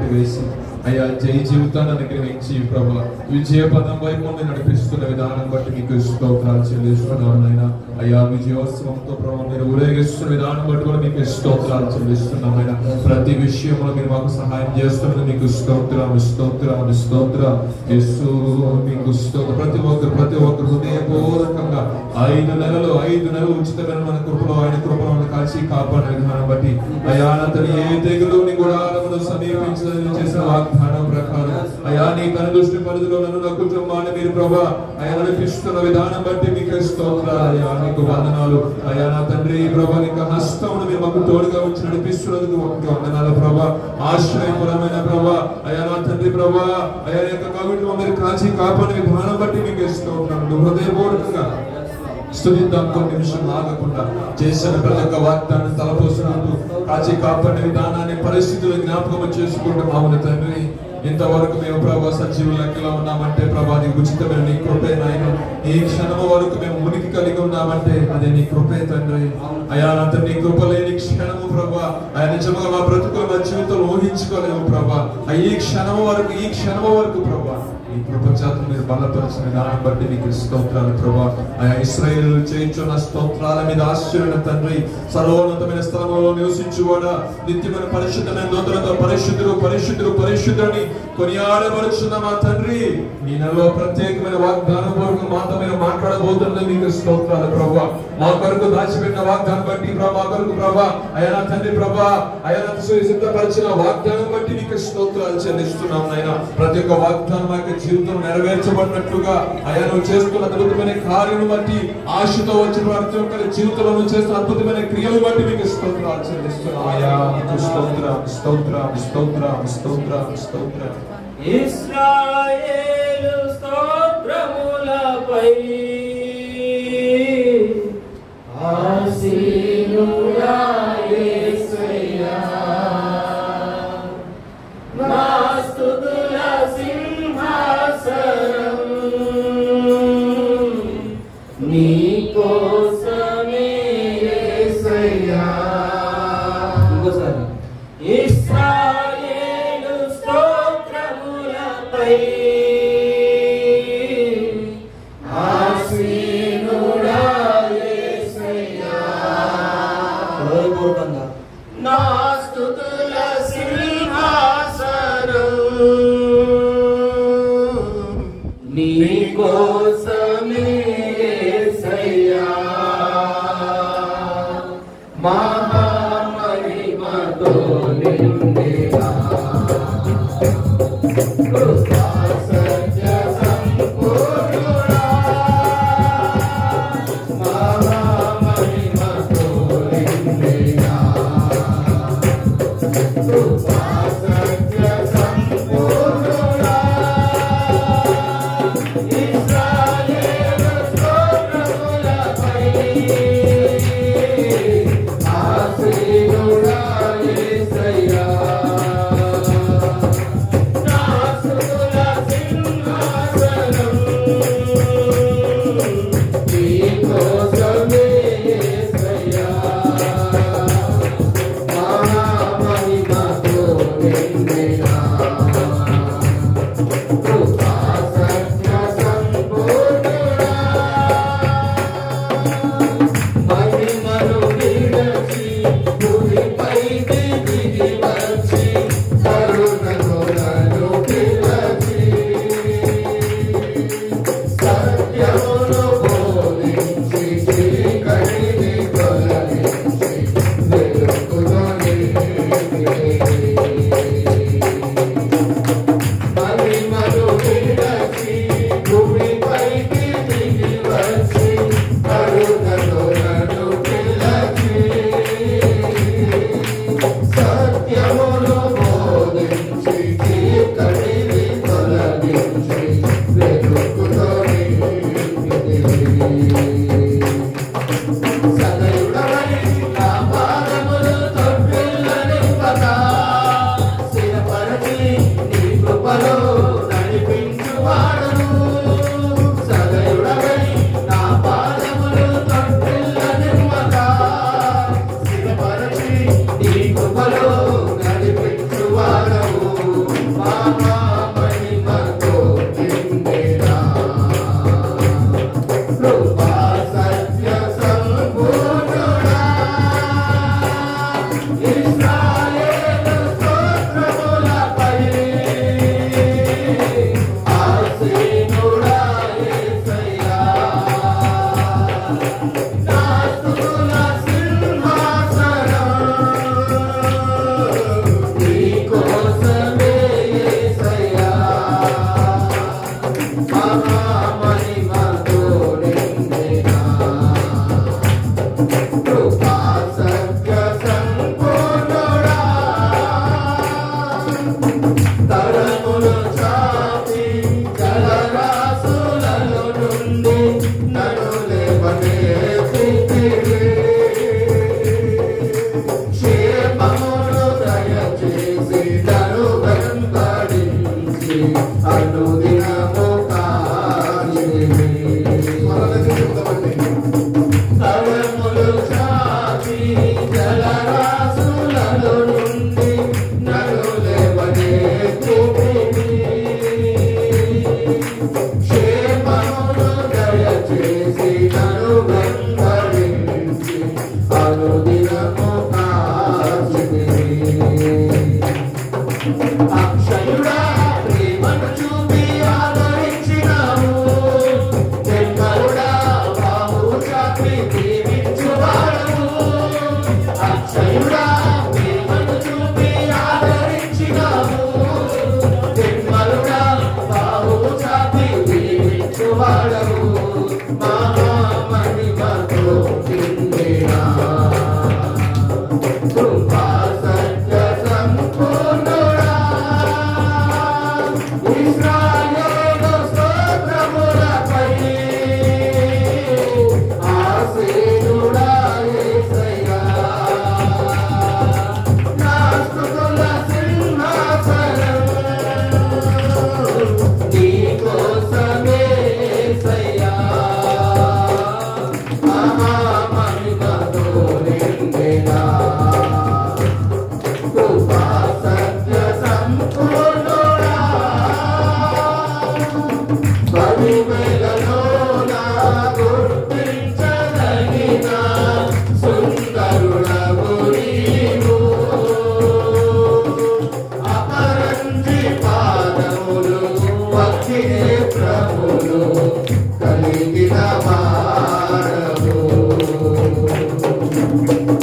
ముందడుగు వేసి అయ్యా జయ జీవితాన్ని అనుగ్రహించి ప్రభా విజయ పదం వైపు ముందు నడిపిస్తున్న విధానం బట్టి మీకు స్తోత్రాలు చెల్లిస్తున్నాను నాయన. అయ్యా విజయోత్సవంతో ప్రభావ మీరు ఊరేగిస్తున్న విధానం బట్టి కూడా మీకు స్తోత్రాలు చెల్లిస్తున్నాం ఆయన. ప్రతి విషయంలో మీరు మాకు సహాయం చేస్తున్నది మీకు స్తోత్రం స్తోత్రం స్తోత్రం యేసు మీకు స్తోత్రం. ప్రతి ఒక్కరు హృదయపూర్వకంగా 5 నెలలు ఉచితమైన మన కృపలో ఆయన కృపలో కాల్చి కాపాడే విధానం బట్టి అయ్యా అతను ఏ తెగులుని కూడా సమీపించదని చేసిన వాగ్దానం ప్రకారం అయ్యా నీ కనుదృష్టి పరిధిలో నన్ను నా కుటుంబాన్ని మీరు ప్రభా అయ్యా నడిపిస్తున్న విధానం బట్టి మీకు స్తోత్రాలు అయ్యా నీకు వందనాలు అయ్యా నా తండ్రి ప్రభా నీకు హస్తమును మీరు మాకు తోడుగా వచ్చి నడిపిస్తున్నందుకు వందనాలు ప్రభా. ఆశ్రయపరమైన ప్రభా అయ్యా నా తండ్రి ప్రభా అయ్యా యొక్క కవిత్వం మీరు కాచి కాపాడే విధానం బట్టి మీకు స్తోత్రాలు. హృదయపూర్వకంగా స్తుతిద్దాం. కొన్ని నిమిషం ఆగకుండా చేసిన ప్రతి ఒక్క వాగ్దాన్ని తలపోసినందుకు కాచి కాపాడే విధానాన్ని పరిస్థితులు జ్ఞాపకం చేసుకుంటాం. అవును తండ్రి, ఇంతవరకు మేము ప్రభా సజీవ లెక్కలో ఉన్నామంటే ప్రభా నీ ఉచితమైన నీ కృపే నాయన. ఈ క్షణము వరకు మేము ఉనికి కలిగి ఉన్నామంటే అదే నీ కృపే తండ్రి. అయా అంత నీ కృప లేని క్షణము ప్రభా ఆయన నిజంగా మా బ్రతుకు మా జీవితంలో ఊహించుకోలేము ప్రభా. ఈ క్షణము వరకు ప్రభా ఈ కృప చేత మీరు బలపరిచిన దాన్ని బట్టి నీకు స్తోత్రాలు ప్రభా. ఆయా ఇశ్రాయేలు చేయించున్న స్తోత్రాల మీద ఆశ్చర్య తండ్రి. సర్వోన్నతమైన స్థలంలో నివసించువాడా నిత్యమైన పరిశుద్ధమైన దూతలతో పరిశుద్ధుని కొనియాడబడుచున్న మా తండ్రి ఈ నెలలో ప్రత్యేకమైన వాగ్దానం వరకు మాతో మీరు మాట్లాడబోతున్న మీకు స్తోత్రాలు ప్రభా. మా కొరకు దాచిపెట్టిన వాగ్దానం బట్టి మా కొరకు ప్రభా అయా తండ్రి ప్రభా అయా సిద్ధపరిచిన వాగ్దానం బట్టి నీకు స్తోత్రాలు చెల్లిస్తున్నాం నాయన. ప్రతి ఒక్క వాగ్దానం యొక్క జీవితం నెరవేర్చబడినట్లుగా అయా నువ్వు చేస్తున్న అద్భుతమైన కార్యం బట్టి ఆశతో వచ్చిన ప్రతి ఒక్కరి జీవితంలో నువ్వు చేస్తున్న అద్భుతమైన క్రియలు బట్టి మీకు స్తోత్రాలు చెల్లిస్తున్నాం అయా. స్తోత్రం స్తోత్రం స్తోత్రం స్తోత్రం స్తోత్రం. ఇశ్రాయేలు స్తోత్రములపై ఆసీనుడా యేసయ్యా నా స్తుతుల సింహాసనం నీ కోసమే యేసయ్యా. ఇంకోసారి ఇశ్రాయేలు స్తోత్రములపై ఆసీనుడా యేసయ్యా నా స్తుతుల సింహాసనం నీ కోసమే యేసయ్యా మహామహిమతో నిండిన కృపా సత్య సంపూర్ణుడా మహామహిమతో నిండిన కృపా సత్య సంపూర్ణుడా ఇశ్రాయేలు స్తోత్రములపై ఆసీనుడా యేసయ్యా నా స్తుతుల సింహాసనం నీ కోసమే యేసయ్యా మహామహిమతో నిండిన కృపా సత్య సంపూర్ణుడా మహిమను విడచి భూమిపైకి దిగి వచ్చి కరుణను నన్ను పిలచి సత్యమును బోధించి చీకటిని తొలగించి వెలుగును నింపి తరములు చాపి జలరాశులలో నుండి నన్ను లేవనెత్తితివి. క్షేమమును దయచేసి నన్ను వెంబడించి అనుదినము కాచితివి. తరములు చాపి జలరాశులలో నుండి నన్ను లేవనెత్తితివి. క్షేమమును దయచేసి నన్ను వెంబడించి అనుదినము కాచితివి. అక్షయుడా ప్రేమను చూపి ఆదరించినావు. నిర్మలుడా బాహు చాపి దీవించువాడవు. అక్షయుడా ప్రేమను చూపి ఆదరించినావు. నిర్మలుడా బాహు చాపి దీవించువాడవు. మహామహిమతో నిండినా కృపా సత్య సంపూర్ణుడా. ఇశ్రాయేలు స్తోత్రములపై ఆసీనుడా యేసయ్యా. నా స్తుతుల సింహాసనం నీ కోసమే యేసయ్యా. మహామహిమతో నిండినా కృపా సత్య సంపూర్ణుడా. పదివేలలో నా గుర్తించదగిన సుందరుడవు నీవు. అపరంజి పాదములు పక్షి ప్రభులు కలిగిన వాడవు.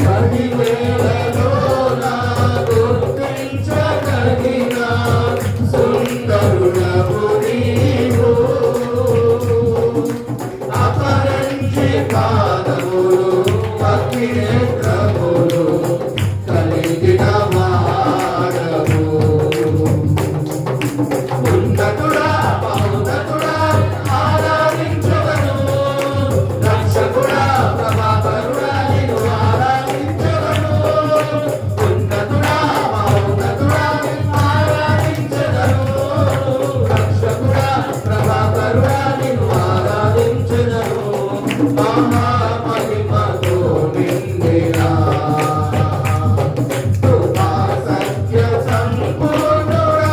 పదివేలలో నా గుర్తించదగిన సుందరుడవు నీవు. అపరంజి పాదములు పక్షి ప్రభులు కలిగిన వాడవు. ఉన్నతుడా మహోన్నతుడా ఆరాధించదను. రక్షకుడా ప్రభాకరుడా నిన్ను ఆరాధించదను. ఉన్నతుడా మహోన్నతుడా ఆరాధించదను. రక్షకుడా ప్రభాకరుడా నిన్ను ఆరాధించదను. మహామహిమతో నిండినా కృపా సత్య సంపూర్ణుడా.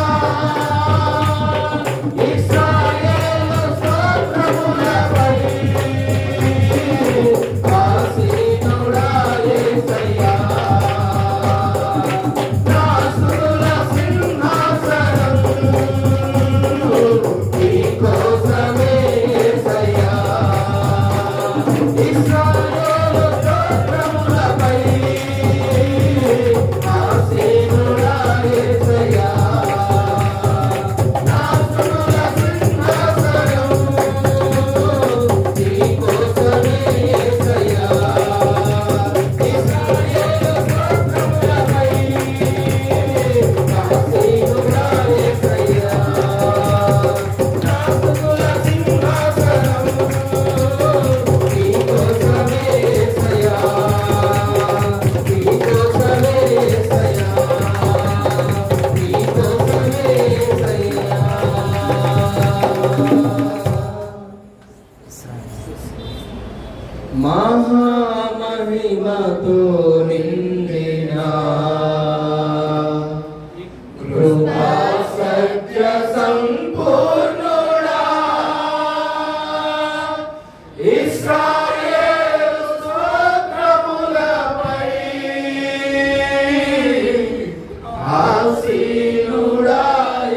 ఇశ్రాయేలు స్తోత్రములపై ఆసీనుడా యేసయ్యా. నా స్తుతుల సింహాసనం నీ కోసమే యేసయ్యా. ఇశ్రాయేలు స్తోత్రములపై ఆసీనుడా యేసయ్యా. నా స్తుతుల సింహాసనం నీ కోసమే యేసయ్యా. ఇశ్రాయేలు స్తోత్రములపై ఆసీనుడా యేసయ్యా. నా స్తుతుల సింహాసనం నీ కోసమే యేసయ్యా. నీ కోసమే యేసయ్యా. నీ కోసమే యేసయ్యా. మహామహిమతో నిండినా కృపా సత్య సంపూర్ణుడా. ఇశ్రాయేలు స్తోత్రములపై ఆసీనుడా యేసయ్యా. నా స్తుతుల సింహాసనం నీ కోసమే యేసయ్యా. మహామహిమతో నిండినా కృపా సత్య సంపూర్ణుడా. ఇశ్రాయేలు స్తోత్రములపై ఆసీనుడా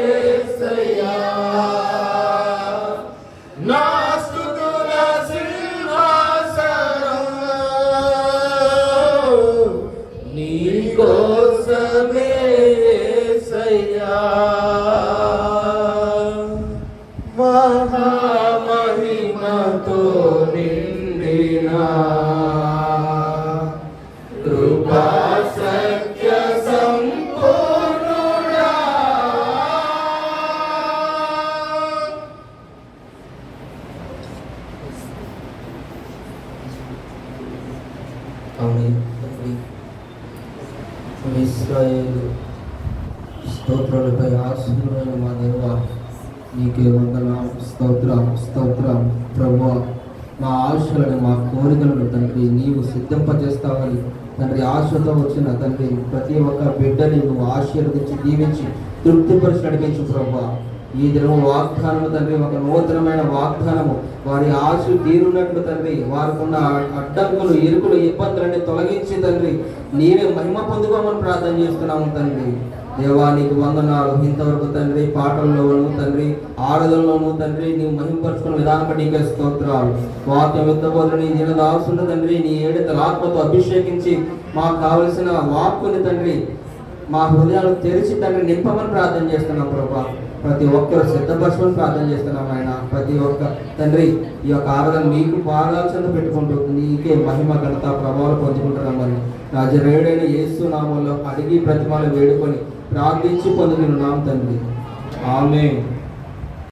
యేసయ్యా. నా స్తుతుల సింహాసనం నీ కోసమే యేసయ్యా. మహామహిమతో నిండినా కృపా సత్య సంపూర్ణుడా. ఇశ్రాయేలు స్తోత్రములపై ఆసీనుడా యేసయ్యా. నా స్తుతుల సింహాసనం నీ కోసమే యేసయ్యా. మహామహిమతో నిండినా కృపా సత్య సంపూర్ణుడా. పరిశుద్ధుడైన మా దేవా, నీకే వందనాలు, స్తోత్రం స్తోత్రం. ప్రభువా, మా ఆశలను మా కోరికలను తండ్రి నీవు సిద్ధింపజేస్తావని తండ్రి ఆశతో వచ్చిన తండ్రి ప్రతి ఒక్క బిడ్డని నువ్వు ఆశీర్వదించి దీవించి తృప్తిపరిచి నడిపించు ప్రభువా. ఈ దినము వాగ్దానము తండ్రి ఒక నూతనమైన వాగ్దానము వారి ఆశలు తీరున్నట్లు తండ్రి వారికున్న అడ్డంకులు ఇరుకులు ఇబ్బందులన్నీ తొలగించి తండ్రి నీవే మహిమ పొందుకోమని ప్రార్థన చేస్తున్నాము తండ్రి. దేవానికి వందనాలు. ఇంతవరకు తండ్రి పాటల్లోనూ తండ్రి ఆరాధనలోనూ తండ్రి నీవు మహిమపరుచుకున్న విధానం బట్టి నీకే స్తోత్రాలు. వాక్యం ఎత్తబోతున్న నీ దినదాసుని తండ్రి నీ ఏడుతల ఆత్మతో అభిషేకించి మాకు కావలసిన వాక్కుని తండ్రి మా హృదయాలు తెరిచి తండ్రి నింపమని ప్రార్థన చేస్తున్నాం ప్రభా. ప్రతి ఒక్కరు సిద్ధపరచుకొని ప్రార్థన చేస్తున్నాం ఆయన. ప్రతి ఒక్క తండ్రి ఈ యొక్క ఆరాధన మీకు పాదాల్సింద పెట్టుకుంటూ నీకే మహిమ ఘనత ప్రభావాలు పొందుకుంటున్నామని నజరేయుడైన యేసు నామంలో అడిగి ప్రతిమలు వేడుకొని ప్రార్థించి పొందుకున్నాం తండ్రి. ఆమేన్.